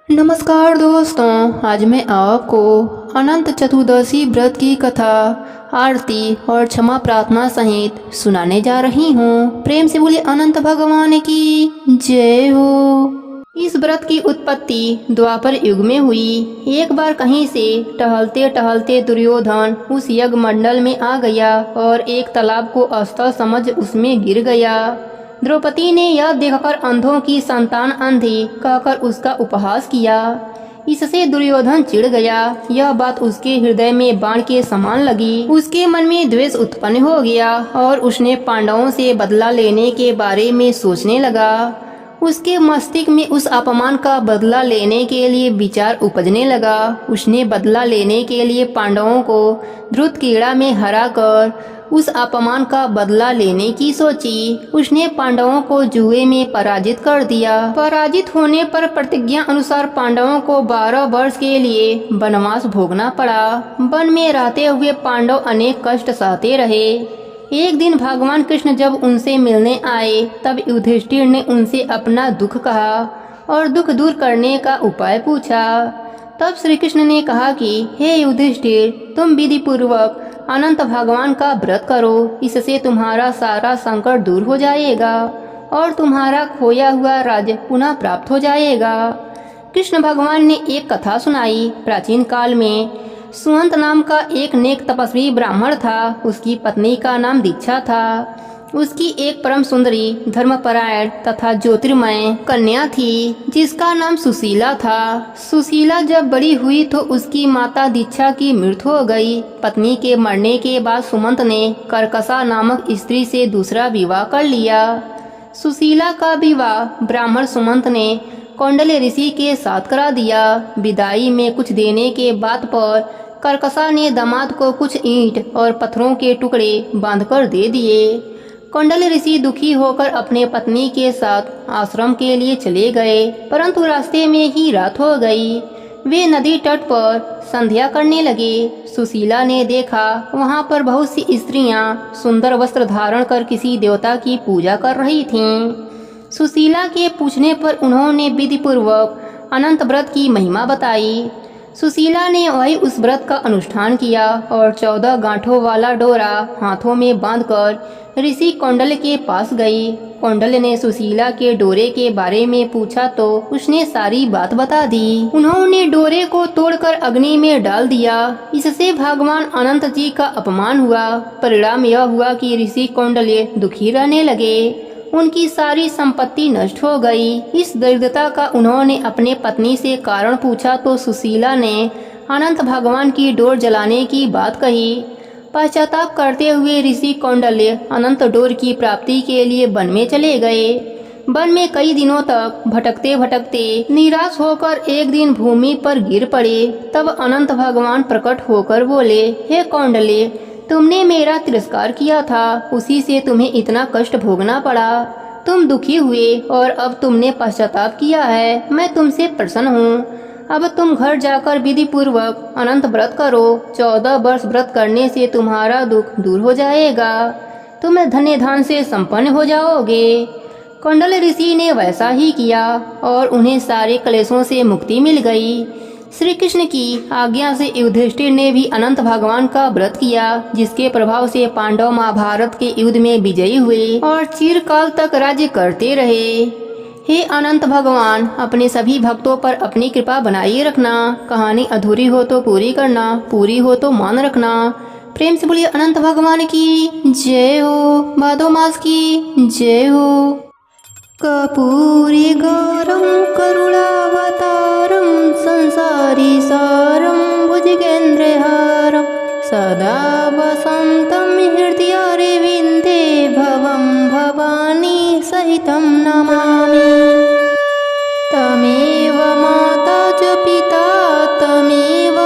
नमस्कार दोस्तों, आज मैं आपको अनंत चतुर्दशी व्रत की कथा, आरती और क्षमा प्रार्थना सहित सुनाने जा रही हूँ। प्रेम से बोले अनंत भगवान की जय हो। इस व्रत की उत्पत्ति द्वापर युग में हुई। एक बार कहीं से टहलते टहलते दुर्योधन उस यज्ञ मंडल में आ गया और एक तालाब को अस्त्र समझ उसमें गिर गया। द्रौपदी ने यह देखकर अंधों की संतान अंधी कहकर उसका उपहास किया। इससे दुर्योधन चिढ़ गया। यह बात उसके हृदय में बाण के समान लगी। उसके मन में द्वेष उत्पन्न हो गया और उसने पांडवों से बदला लेने के बारे में सोचने लगा। उसके मस्तिष्क में उस अपमान का बदला लेने के लिए विचार उपजने लगा। उसने बदला लेने के लिए पांडवों को धृतक्रीड़ा में हराकर उस अपमान का बदला लेने की सोची। उसने पांडवों को जुए में पराजित कर दिया। पराजित होने पर प्रतिज्ञा अनुसार पांडवों को 12 वर्ष के लिए वनवास भोगना पड़ा। वन में रहते हुए पांडव अनेक कष्ट सहते रहे। एक दिन भगवान कृष्ण जब उनसे मिलने आए तब युधिष्ठिर ने उनसे अपना दुख कहा और दुख दूर करने का उपाय पूछा। तब श्री कृष्ण ने कहा कि हे युधिष्ठिर, तुम विधि पूर्वक अनंत भगवान का व्रत करो। इससे तुम्हारा सारा संकट दूर हो जाएगा और तुम्हारा खोया हुआ राज्य पुनः प्राप्त हो जाएगा। कृष्ण भगवान ने एक कथा सुनाई। प्राचीन काल में सुअंत नाम का एक नेक तपस्वी ब्राह्मण था। उसकी पत्नी का नाम दीक्षा था। उसकी एक परम सुंदरी, धर्मपरायण तथा ज्योतिर्मय कन्या थी जिसका नाम सुशीला था। सुशीला जब बड़ी हुई तो उसकी माता दीक्षा की मृत्यु हो गई। पत्नी के मरने के बाद सुमंत ने कर्कशा नामक स्त्री से दूसरा विवाह कर लिया। सुशीला का विवाह ब्राह्मण सुमंत ने कौंडल्य ऋषि के साथ करा दिया। विदाई में कुछ देने के बाद पर कर्कशा ने दामाद को कुछ ईंट और पत्थरों के टुकड़े बांधकर दे दिए। कौंडल्य ऋषि दुखी होकर अपने पत्नी के साथ आश्रम के लिए चले गए, परंतु रास्ते में ही रात हो गई। वे नदी तट पर संध्या करने लगे। सुशीला ने देखा वहां पर बहुत सी स्त्रियां सुंदर वस्त्र धारण कर किसी देवता की पूजा कर रही थीं। सुशीला के पूछने पर उन्होंने विधि पूर्वक अनंत व्रत की महिमा बताई। सुशीला ने वही उस व्रत का अनुष्ठान किया और 14 गांठों वाला डोरा हाथों में बांधकर ऋषि कौंडल्य के पास गई। कौंडल्य ने सुशीला के डोरे के बारे में पूछा तो उसने सारी बात बता दी। उन्होंने डोरे को तोड़कर अग्नि में डाल दिया। इससे भगवान अनंत जी का अपमान हुआ। परिणाम यह हुआ कि ऋषि कौंडल्य दुखी रहने लगे। उनकी सारी संपत्ति नष्ट हो गई। इस दरिद्रता का उन्होंने अपने पत्नी से कारण पूछा तो सुशीला ने अनंत भगवान की डोर जलाने की बात कही। पश्चाताप करते हुए ऋषि कौंडल्य अनंत डोर की प्राप्ति के लिए वन में चले गए। वन में कई दिनों तक भटकते भटकते निराश होकर एक दिन भूमि पर गिर पड़े। तब अनंत भगवान प्रकट होकर बोले, हे कौंडल्य, तुमने मेरा तिरस्कार किया था, उसी से तुम्हें इतना कष्ट भोगना पड़ा। तुम दुखी हुए और अब तुमने पश्चाताप किया है। मैं तुमसे प्रसन्न हूँ। अब तुम घर जाकर विधि पूर्वक अनंत व्रत करो। 14 वर्ष व्रत करने से तुम्हारा दुख दूर हो जाएगा। तुम धन्य धन से संपन्न हो जाओगे। कौंडल्य ऋषि ने वैसा ही किया और उन्हें सारे क्लेशों से मुक्ति मिल गई। श्री कृष्ण की आज्ञा से युधिष्ठिर ने भी अनंत भगवान का व्रत किया, जिसके प्रभाव से पांडव महाभारत के युद्ध में विजयी हुए और चिरकाल तक राज्य करते रहे। हे अनंत भगवान, अपने सभी भक्तों पर अपनी कृपा बनाए रखना। कहानी अधूरी हो तो पूरी करना, पूरी हो तो मान रखना। प्रेम से बोलिए अनंत भगवान की जय हो। भादो मास की जय हो। कर्पूरी गौरम करुणावतारम संसारी सारम भुजगेन्द्रहारम सदा वसंतं हृदयारविन्दे भवं भवानी सहितं नमामि। तमेव माता च पिता तमेव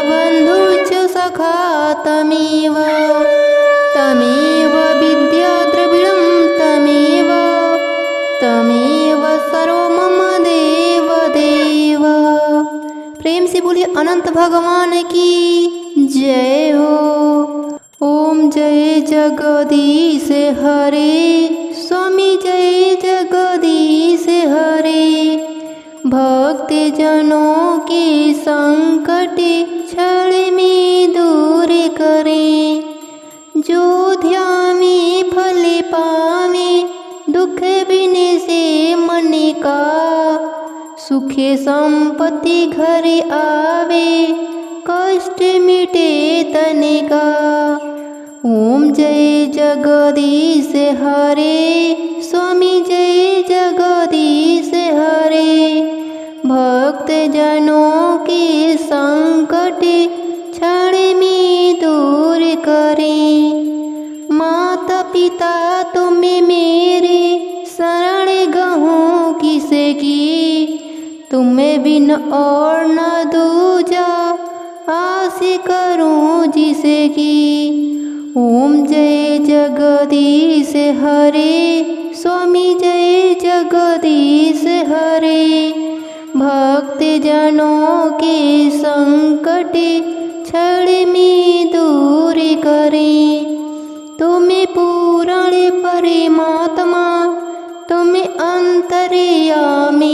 बन्धु च सखा तमेव विद्या द्रविणं तमेव सर्व मम देव देव। प्रेम से बोलिए अनंत भगवान की जय हो। ओम जय जगदीश हरे, स्वामी जय जगदीश हरे। जनों के संकट क्षण में दूर करें। जो ध्यामे फल पावे दुख बिन से मन का, सुख संपत्ति घर आवे कष्ट मिटे तन का। ओम जय जगदीश हरे, स्वामी जय जगदीश हरे। भक्त जनों के संकट क्षण में दूर करें। माता पिता तुम्हें मेरे शरण गहूँ किसकी, तुम्हें बिन और न दूजा आस करूँ जिसकी। ओम जय जगदीश हरे, स्वामी जय जगदीश हरे। भक्त जनों के संकट क्षण में दूर करें। तुम्हें पूर्ण परमात्मा तुम्हें अंतर्यामी,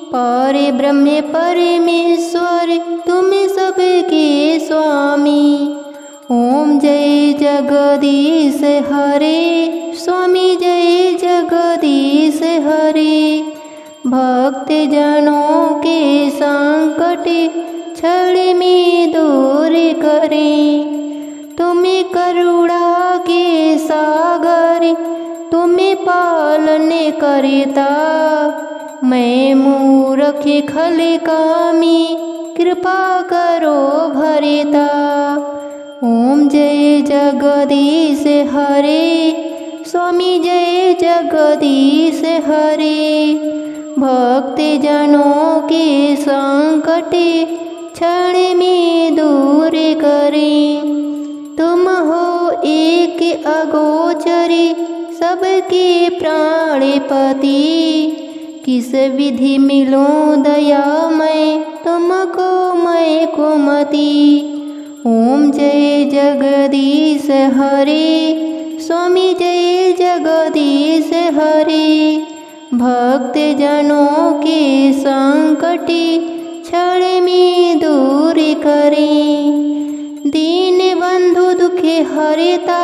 पर ब्रह्म परमेश्वर तुम सबके स्वामी। ओम जय जगदीश हरे, स्वामी जय जगदीश हरे। भक्त जनों के संकट क्षण में दूर करें। तुम्हें करुणा के सागर तुम्हें पालन करता, मैं मूर्ख खल कामी कृपा करो भरता। ओम जय जगदीश हरे, स्वामी जय जगदीश हरे। भक्त जनों के संकट क्षण में दूर करें। तुम हो एक अगोचरी सबके प्राणपति, किस विधि मिलूं दया मैं तुमको मैं कुमति। ओम जय जगदीश हरे, स्वामी जय जगदीश हरे। भक्त जनों के संकट क्षण में दूर करें। दीन बंधु दुख हरता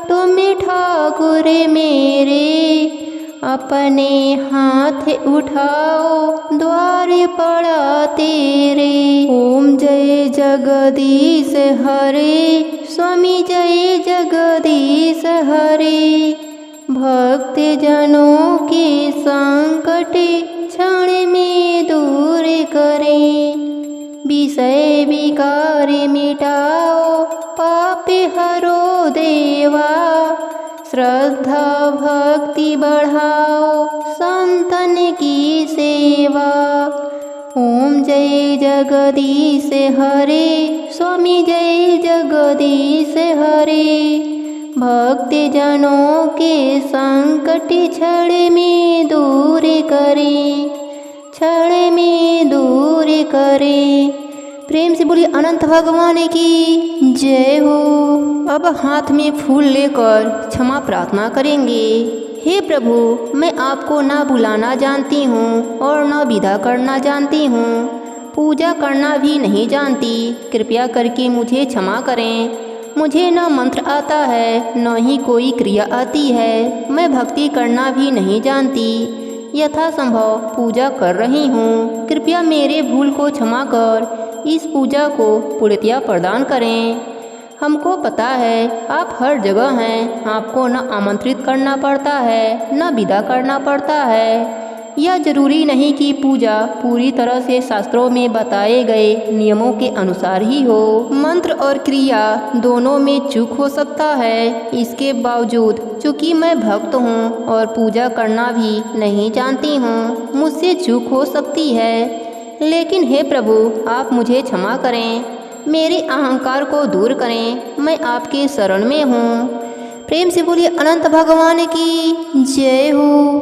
तुम ठाकुर मेरे, अपने हाथ उठाओ द्वार पड़ा तेरे। ओम जय जगदीश हरे, स्वामी जय जगदीश हरे। भक्त जनों के संकट क्षण में दूर करें। विषय विकार मिटाओ पाप हरो देवा, श्रद्धा भक्ति बढ़ाओ संतन की सेवा। ओम जय जगदीश हरे, स्वामी जय जगदीश हरे। भक्त जनों के संकट क्षण में दूर करें, क्षण में दूर करें। प्रेम से बोलिए अनंत भगवान की जय हो। अब हाथ में फूल लेकर क्षमा प्रार्थना करेंगे। हे प्रभु, मैं आपको ना बुलाना जानती हूँ और न विदा करना जानती हूँ, पूजा करना भी नहीं जानती। कृपया करके मुझे क्षमा करें। मुझे न मंत्र आता है न ही कोई क्रिया आती है। मैं भक्ति करना भी नहीं जानती। यथासंभव पूजा कर रही हूँ। कृपया मेरे भूल को क्षमा कर इस पूजा को पूर्णतया प्रदान करें। हमको पता है आप हर जगह हैं। आपको न आमंत्रित करना पड़ता है न विदा करना पड़ता है। यह जरूरी नहीं कि पूजा पूरी तरह से शास्त्रों में बताए गए नियमों के अनुसार ही हो। मंत्र और क्रिया दोनों में चूक हो सकता है। इसके बावजूद चूँकि मैं भक्त हूँ और पूजा करना भी नहीं जानती हूँ, मुझसे चूक हो सकती है। लेकिन हे प्रभु, आप मुझे क्षमा करें, मेरे अहंकार को दूर करें। मैं आपके शरण में हूँ। प्रेम से बोलिए अनंत भगवान की जय हो।